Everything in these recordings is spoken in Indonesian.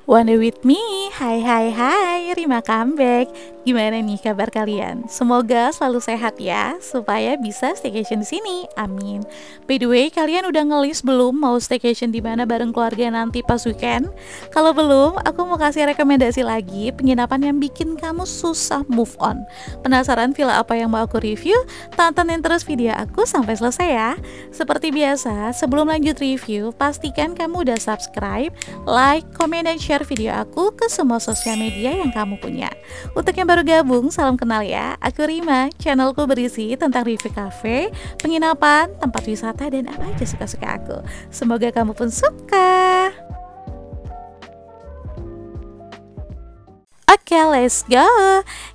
Wanna with me? Hai, Rima comeback. Gimana nih kabar kalian? Semoga selalu sehat ya, supaya bisa staycation di sini. Amin. By the way, kalian udah ngelis belum mau staycation di mana bareng keluarga nanti pas weekend? Kalau belum, aku mau kasih rekomendasi lagi penginapan yang bikin kamu susah move on. Penasaran villa apa yang mau aku review? Tontonin terus video aku sampai selesai ya. Seperti biasa, sebelum lanjut review, pastikan kamu udah subscribe, like, komen, dan share video aku ke semua sosial media yang kamu punya. Untuk yang baru gabung, salam kenal ya. Aku Rima, channelku berisi tentang review cafe, penginapan, tempat wisata, dan apa aja suka-suka aku. Semoga kamu pun suka. Oke, let's go.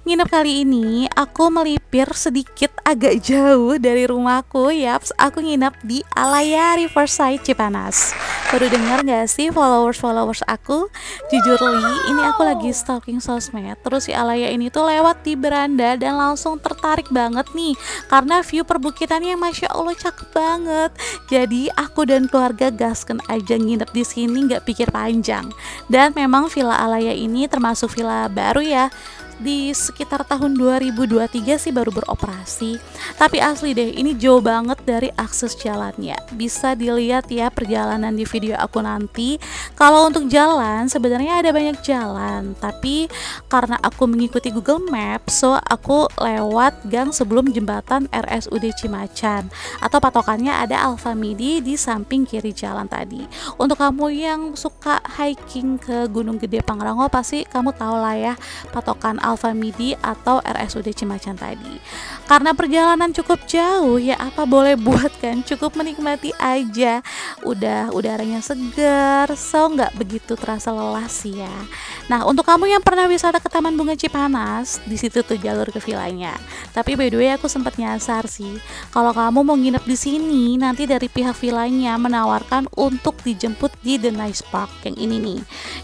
Nginep kali ini aku melipir sedikit agak jauh dari rumahku. Yaps, aku nginep di Alaya Riverside Cipanas. Baru dengar gak sih followers aku? Jujur Li, ini aku lagi stalking sosmed. Terus si Alaya ini tuh lewat di beranda dan langsung tertarik banget nih, karena view perbukitannya Masya Allah cakep banget. Jadi aku dan keluarga gasken aja nginep di sini, nggak pikir panjang. Dan memang Villa Alaya ini termasuk villa baru ya, di sekitar tahun 2023 sih baru beroperasi. Tapi asli deh, ini jauh banget dari akses jalannya. Bisa dilihat ya perjalanan di video aku nanti. Kalau untuk jalan sebenarnya ada banyak jalan, tapi karena aku mengikuti Google Maps, so aku lewat gang sebelum jembatan RSUD Cimacan, atau patokannya ada Alfamidi di samping kiri jalan tadi. Untuk kamu yang suka hiking ke Gunung Gede Pangrango, pasti kamu tahu lah ya patokan Alfamidi atau RSUD Cimacan tadi. Karena perjalanan cukup jauh, ya apa boleh buat kan, cukup menikmati aja. Udah udaranya segar, so nggak begitu terasa lelah sih ya. Nah, untuk kamu yang pernah wisata ke Taman Bunga Cipanas, di situ tuh jalur ke villanya. Tapi by the way aku sempat nyasar sih, kalau kamu mau nginep di sini, nanti dari pihak villanya menawarkan untuk dijemput di The Nice Park yang ini nih.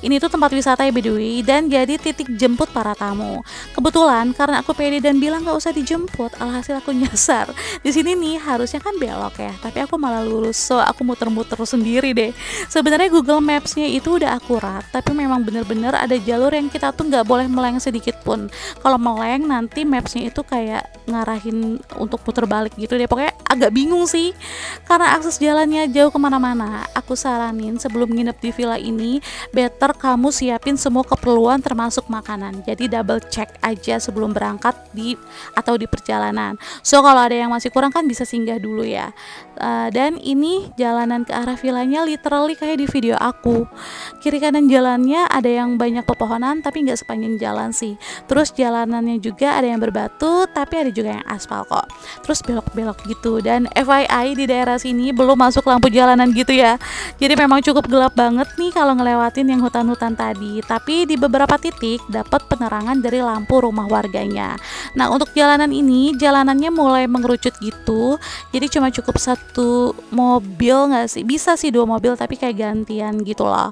Ini tuh tempat wisata ya by the way, dan jadi titik jemput para tamu. Kebetulan karena aku pede dan bilang gak usah dijemput, alhasil aku nyasar. Di sini nih harusnya kan belok ya, tapi aku malah lurus, so aku muter-muter sendiri deh. Sebenarnya Google Maps-nya itu udah akurat, tapi memang bener-bener ada jalur yang kita tuh nggak boleh meleng sedikit pun. Kalau meleng nanti Maps-nya itu kayak ngarahin untuk puter balik gitu deh. Pokoknya agak bingung sih, karena akses jalannya jauh kemana-mana. Aku saranin sebelum nginep di villa ini, better kamu siapin semua keperluan termasuk makanan. Jadi double check aja sebelum berangkat atau di perjalanan. So kalau ada yang masih kurang kan bisa singgah dulu ya. Dan ini jalanan ke arah villanya literally kayak di video aku. Kiri kanan jalannya ada yang banyak pepohonan tapi nggak sepanjang jalan sih. Terus jalanannya juga ada yang berbatu tapi ada juga yang aspal kok. Terus belok-belok gitu. Dan FYI di daerah sini belum masuk lampu jalanan gitu ya. Jadi memang cukup gelap banget nih kalau ngelewatin yang hutan-hutan tadi. Tapi di beberapa titik dapat penerangan dari lampu rumah warganya. Nah, untuk jalanan ini jalanannya mulai mengerucut gitu. Jadi cuma cukup satu mobil nggak sih? Bisa sih 2 mobil tapi kayak gantian gitu loh.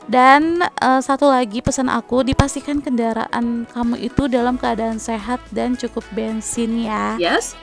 Dan satu lagi pesan aku, dipastikan kendaraan kamu itu dalam keadaan sehat dan cukup bensin ya. Yes.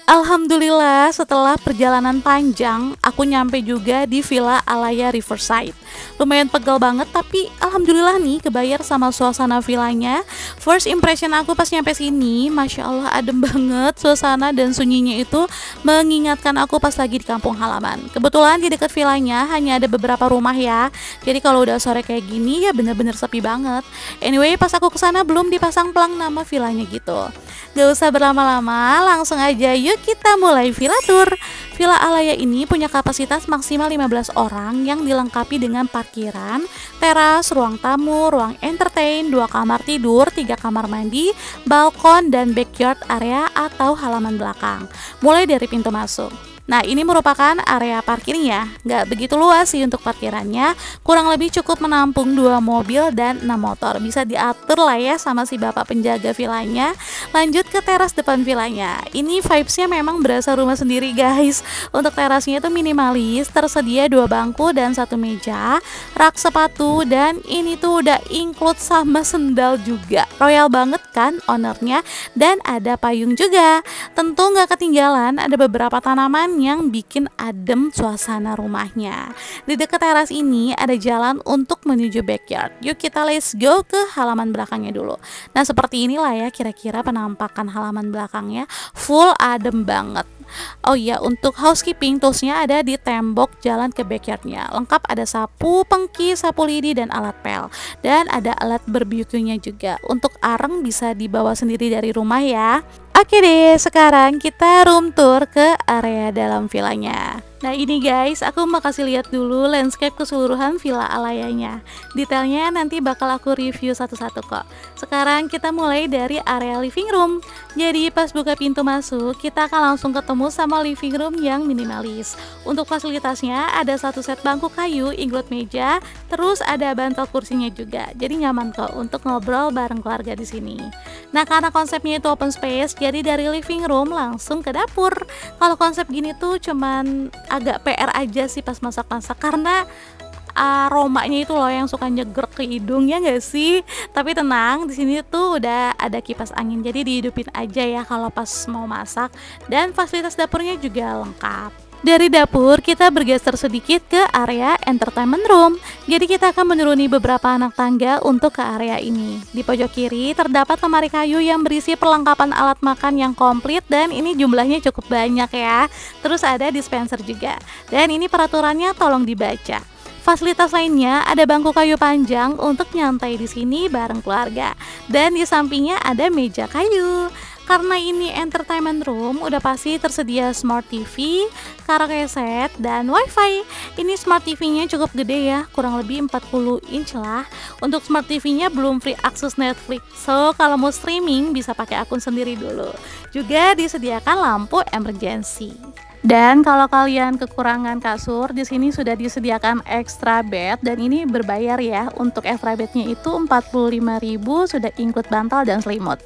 Alhamdulillah setelah perjalanan panjang aku nyampe juga di Villa Alaya Riverside. Lumayan pegal banget tapi alhamdulillah nih kebayar sama suasana villanya. First impression aku pas nyampe sini, Masya Allah adem banget suasana dan sunyinya itu mengingatkan aku pas lagi di kampung halaman. Kebetulan di dekat villanya hanya ada beberapa rumah ya. Jadi kalau udah sore kayak gini ya bener-bener sepi banget. Anyway pas aku kesana belum dipasang pelang nama villanya gitu. Gak usah berlama-lama, langsung aja yuk kita mulai villa tour. Villa Alaya ini punya kapasitas maksimal 15 orang yang dilengkapi dengan parkiran, teras, ruang tamu, ruang entertain, 2 kamar tidur, 3 kamar mandi, balkon, dan backyard area atau halaman belakang. Mulai dari pintu masuk. Nah, ini merupakan area parkirnya, nggak begitu luas sih untuk parkirannya, kurang lebih cukup menampung 2 mobil dan 6 motor. Bisa diatur lah ya sama si bapak penjaga villanya. Lanjut ke teras depan villanya. Ini vibesnya memang berasa rumah sendiri guys. Untuk terasnya itu minimalis, tersedia 2 bangku dan 1 meja, rak sepatu, dan ini tuh udah include sama sendal juga. Royal banget kan ownernya, dan ada payung juga. Tentu nggak ketinggalan ada beberapa tanaman yang bikin adem suasana rumahnya. Di dekat teras ini ada jalan untuk menuju backyard. Yuk kita let's go ke halaman belakangnya dulu. Nah seperti inilah ya kira-kira penampakan halaman belakangnya, full adem banget. Oh iya, untuk housekeeping toolsnya ada di tembok jalan ke backyardnya. Lengkap ada sapu, pengki, sapu lidi, dan alat pel. Dan ada alat barbeque-nya juga. Untuk areng bisa dibawa sendiri dari rumah ya. Oke deh, sekarang kita room tour ke area dalam villanya. Nah ini guys, aku mau kasih lihat dulu landscape keseluruhan Villa Alayanya. Detailnya nanti bakal aku review satu-satu kok. Sekarang kita mulai dari area living room. Jadi pas buka pintu masuk, kita akan langsung ketemu sama living room yang minimalis. Untuk fasilitasnya ada satu set bangku kayu, include meja, terus ada bantal kursinya juga. Jadi nyaman kok untuk ngobrol bareng keluarga di sini. Nah karena konsepnya itu open space, jadi dari living room langsung ke dapur. Kalau konsep gini tuh cuman agak PR aja sih pas masak-masak karena aromanya itu loh yang suka nyegrek ke hidung ya nggak sih. Tapi tenang, di sini tuh udah ada kipas angin jadi dihidupin aja ya kalau pas mau masak, dan fasilitas dapurnya juga lengkap. Dari dapur kita bergeser sedikit ke area entertainment room. Jadi kita akan menuruni beberapa anak tangga untuk ke area ini. Di pojok kiri terdapat lemari kayu yang berisi perlengkapan alat makan yang komplit, dan ini jumlahnya cukup banyak ya. Terus ada dispenser juga. Dan ini peraturannya tolong dibaca. Fasilitas lainnya ada bangku kayu panjang untuk nyantai di sini bareng keluarga. Dan di sampingnya ada meja kayu. Karena ini entertainment room, udah pasti tersedia smart TV, karaoke set, dan wifi. Ini smart TV-nya cukup gede ya, kurang lebih 40 inch lah. Untuk smart TV-nya belum free akses Netflix, so kalau mau streaming bisa pakai akun sendiri dulu. Juga disediakan lampu emergency. Dan kalau kalian kekurangan kasur, di sini sudah disediakan extra bed, dan ini berbayar ya. Untuk extra bednya itu 45.000, sudah include bantal dan selimut.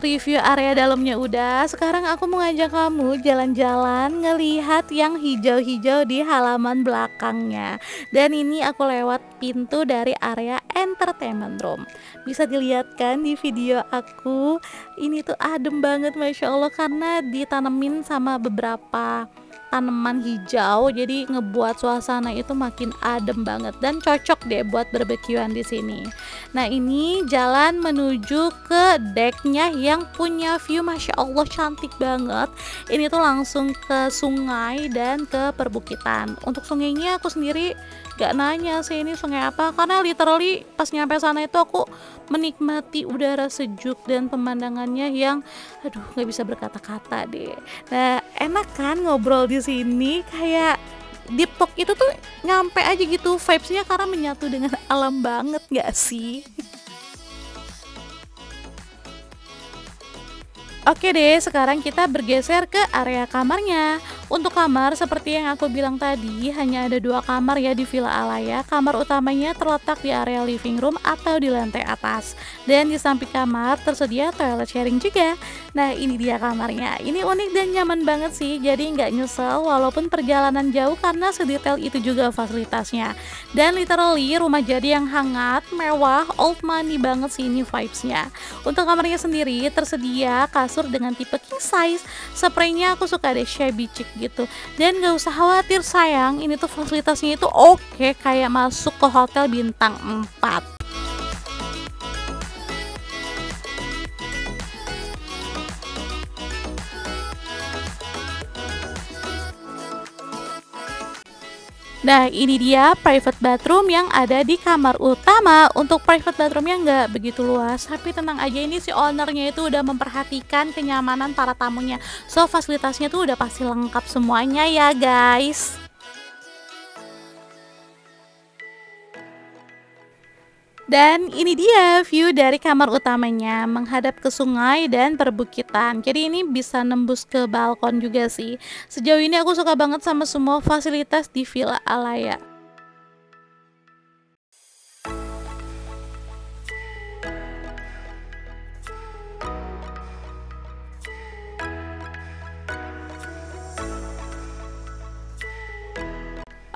Review area dalamnya udah, sekarang aku mau ngajak kamu jalan-jalan ngelihat yang hijau-hijau di halaman belakangnya. Dan ini aku lewat pintu dari area entertainment room. Bisa dilihat kan di video aku, ini tuh adem banget Masya Allah karena ditanemin sama beberapa tanaman hijau, jadi ngebuat suasana itu makin adem banget dan cocok deh buat barbekyuan di sini. Nah ini jalan menuju ke decknya yang punya view Masya Allah cantik banget. Ini tuh langsung ke sungai dan ke perbukitan. Untuk sungainya aku sendiri gak nanya sih ini sungai apa, karena literally pas nyampe sana itu aku menikmati udara sejuk dan pemandangannya yang aduh gak bisa berkata-kata deh. Nah enak kan ngobrol di sini, kayak deep talk itu tuh nyampe aja gitu vibesnya karena menyatu dengan alam banget gak sih. Oke deh, sekarang kita bergeser ke area kamarnya. Untuk kamar, seperti yang aku bilang tadi, hanya ada 2 kamar ya di Villa Alaya. Kamar utamanya terletak di area living room atau di lantai atas. Dan di samping kamar tersedia toilet sharing juga. Nah ini dia kamarnya. Ini unik dan nyaman banget sih, jadi nggak nyesel walaupun perjalanan jauh karena sedetail itu juga fasilitasnya. Dan literally rumah jadi yang hangat, mewah, old money banget sih ini vibesnya. Untuk kamarnya sendiri tersedia kasur dengan tipe king size. Spraynya aku suka deh shabby chic gitu. Dan gak usah khawatir sayang, ini tuh fasilitasnya itu oke, kayak masuk ke hotel bintang 4. Nah ini dia private bathroom yang ada di kamar utama. Untuk private bathroomnya nggak begitu luas, tapi tenang aja ini si ownernya itu udah memperhatikan kenyamanan para tamunya. So fasilitasnya tuh udah pasti lengkap semuanya ya guys. Dan ini dia view dari kamar utamanya, menghadap ke sungai dan perbukitan. Jadi ini bisa nembus ke balkon juga sih. Sejauh ini aku suka banget sama semua fasilitas di Villa Alaya.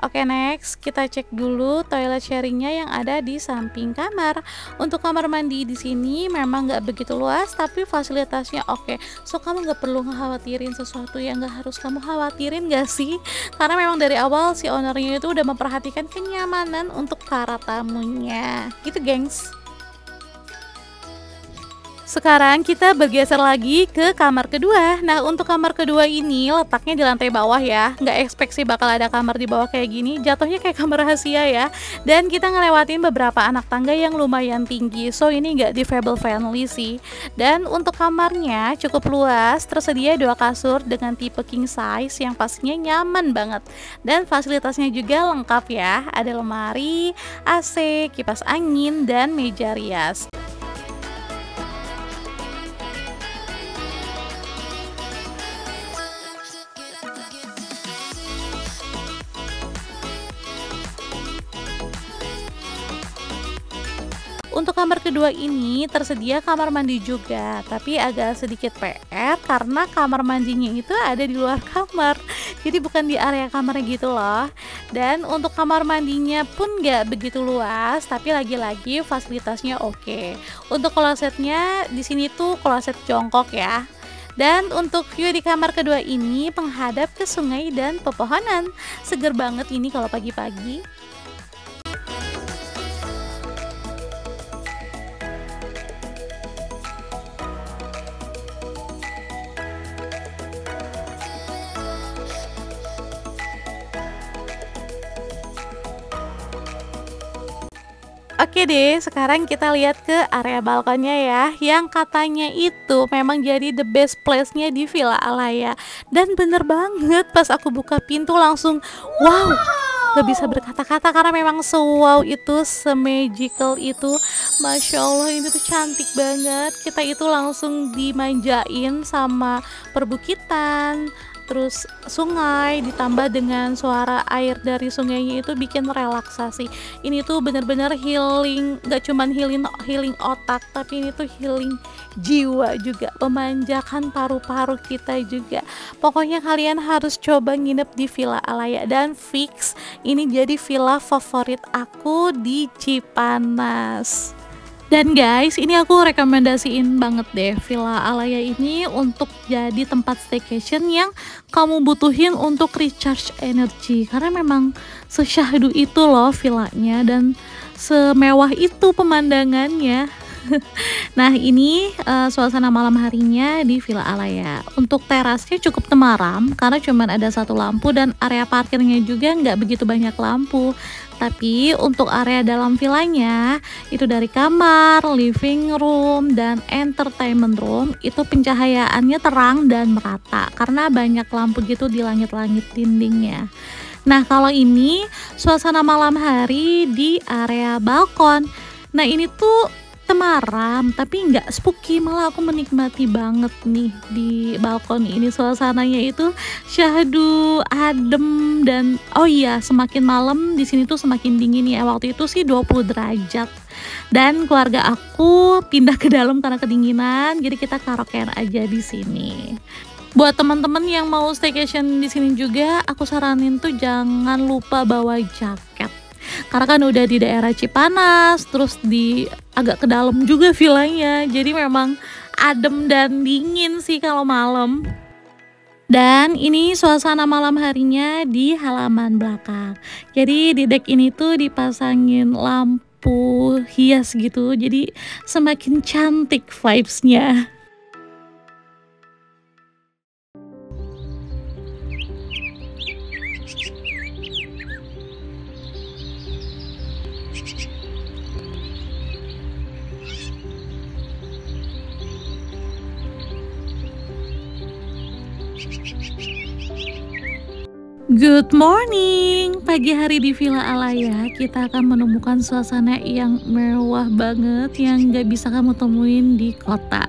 Oke, next kita cek dulu toilet sharingnya yang ada di samping kamar. Untuk kamar mandi di sini memang nggak begitu luas, tapi fasilitasnya oke. So kamu nggak perlu ngekhawatirin sesuatu yang nggak harus kamu khawatirin, gak sih? Karena memang dari awal si ownernya itu udah memperhatikan kenyamanan untuk para tamunya. Gitu, gengs. Sekarang kita bergeser lagi ke kamar kedua. Nah, untuk kamar kedua ini letaknya di lantai bawah ya. Nggak expect sih bakal ada kamar di bawah kayak gini. Jatuhnya kayak kamar rahasia ya. Dan kita ngelewatin beberapa anak tangga yang lumayan tinggi. So, ini nggak disable friendly sih. Dan untuk kamarnya cukup luas. Tersedia 2 kasur dengan tipe king size yang pastinya nyaman banget. Dan fasilitasnya juga lengkap ya. Ada lemari, AC, kipas angin, dan meja rias. Untuk kamar kedua ini tersedia kamar mandi juga, tapi agak sedikit PR karena kamar mandinya itu ada di luar kamar, jadi bukan di area kamarnya gitu loh. Dan untuk kamar mandinya pun nggak begitu luas, tapi lagi-lagi fasilitasnya oke. Untuk klosetnya di sini tuh kloset jongkok ya. Dan untuk view di kamar kedua ini menghadap ke sungai dan pepohonan. Seger banget ini kalau pagi-pagi. Oke deh, sekarang kita lihat ke area balkonnya ya, yang katanya itu memang jadi the best place-nya di Villa Alaya. Dan bener banget, pas aku buka pintu langsung wow, gak bisa berkata-kata karena memang se-wow itu, se-magical itu. Masya Allah, ini tuh cantik banget. Kita itu langsung dimanjain sama perbukitan, terus sungai, ditambah dengan suara air dari sungainya itu bikin relaksasi. Ini tuh bener-bener healing, gak cuman healing otak, tapi ini tuh healing jiwa juga, memanjakan paru-paru kita juga. Pokoknya kalian harus coba nginep di Villa Alaya, dan fix ini jadi villa favorit aku di Cipanas. Dan guys, ini aku rekomendasiin banget deh Villa Alaya ini untuk jadi tempat staycation yang kamu butuhin untuk recharge energi. Karena memang sesyahdu itu loh villanya dan semewah itu pemandangannya. Nah, ini suasana malam harinya di Villa Alaya. Untuk terasnya cukup temaram karena cuman ada 1 lampu dan area parkirnya juga nggak begitu banyak lampu. Tapi untuk area dalam villanya itu dari kamar, living room, dan entertainment room itu pencahayaannya terang dan merata karena banyak lampu gitu di langit-langit dindingnya. Nah, kalau ini suasana malam hari di area balkon. Nah, ini tuh temaram tapi nggak spooky, malah aku menikmati banget nih di balkon ini. Suasananya itu syahdu, adem, dan oh iya, semakin malam di sini tuh semakin dingin ya. Waktu itu sih 20 derajat dan keluarga aku pindah ke dalam karena kedinginan, jadi kita karaokean aja di sini. Buat teman-teman yang mau staycation di sini juga, aku saranin tuh jangan lupa bawa jaket. Karena kan udah di daerah Cipanas, terus di agak ke dalam juga villanya, jadi memang adem dan dingin sih kalau malam. Dan ini suasana malam harinya di halaman belakang. Jadi di deck ini tuh dipasangin lampu hias gitu, jadi semakin cantik vibes-nya. Good morning, pagi hari di Villa Alaya kita akan menemukan suasana yang mewah banget yang gak bisa kamu temuin di kota.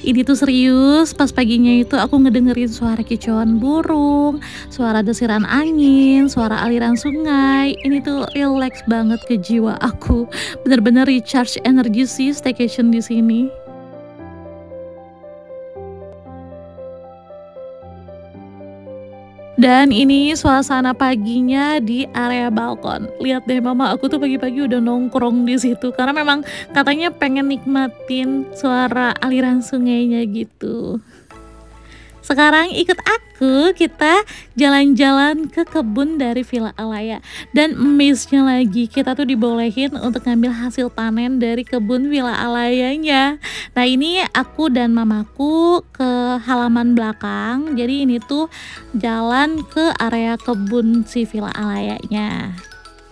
Ini tuh serius, pas paginya itu aku ngedengerin suara kicauan burung, suara desiran angin, suara aliran sungai. Ini tuh relax banget ke jiwa aku, bener-bener recharge energi sih staycation di sini. Dan ini suasana paginya di area balkon. Lihat deh, mama aku tuh pagi-pagi udah nongkrong di situ karena memang katanya pengen nikmatin suara aliran sungainya gitu. Sekarang ikut aku, kita jalan-jalan ke kebun dari Villa Alaya. Dan miss-nya lagi, kita tuh dibolehin untuk ngambil hasil panen dari kebun Villa Alayanya. Nah ini aku dan mamaku ke halaman belakang, jadi ini tuh jalan ke area kebun si Villa Alayanya.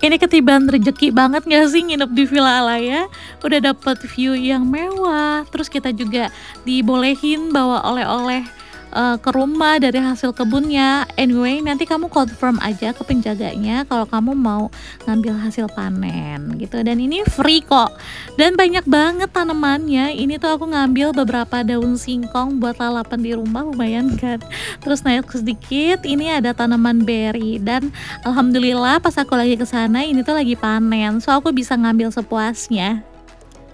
Ini ketiban rezeki banget gak sih nginep di Villa Alaya? Udah dapet view yang mewah, terus kita juga dibolehin bawa oleh-oleh ke rumah dari hasil kebunnya. Anyway, nanti kamu confirm aja ke penjaganya kalau kamu mau ngambil hasil panen gitu. Dan ini free kok. Dan banyak banget tanamannya. Ini tuh aku ngambil beberapa daun singkong buat lalapan di rumah, lumayan kan. Terus naik sedikit, ini ada tanaman berry dan alhamdulillah pas aku lagi ke sana ini tuh lagi panen. So aku bisa ngambil sepuasnya.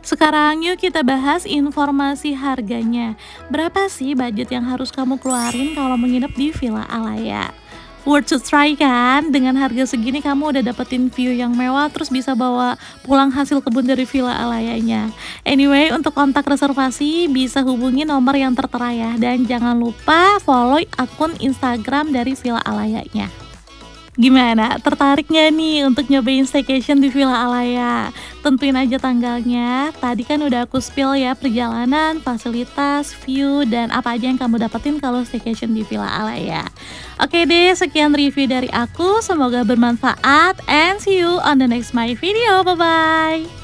Sekarang yuk kita bahas informasi harganya. Berapa sih budget yang harus kamu keluarin kalau menginap di Villa Alaya? Worth to try kan? Dengan harga segini kamu udah dapetin view yang mewah, terus bisa bawa pulang hasil kebun dari Villa Alayanya. Anyway, untuk kontak reservasi bisa hubungi nomor yang tertera ya. Dan jangan lupa follow akun Instagram dari Villa Alayanya. Gimana? Tertarik gak nih untuk nyobain staycation di Villa Alaya? Tentuin aja tanggalnya. Tadi kan udah aku spill ya perjalanan, fasilitas, view, dan apa aja yang kamu dapetin kalau staycation di Villa Alaya. Oke deh, sekian review dari aku. Semoga bermanfaat and see you on the next my video. Bye-bye!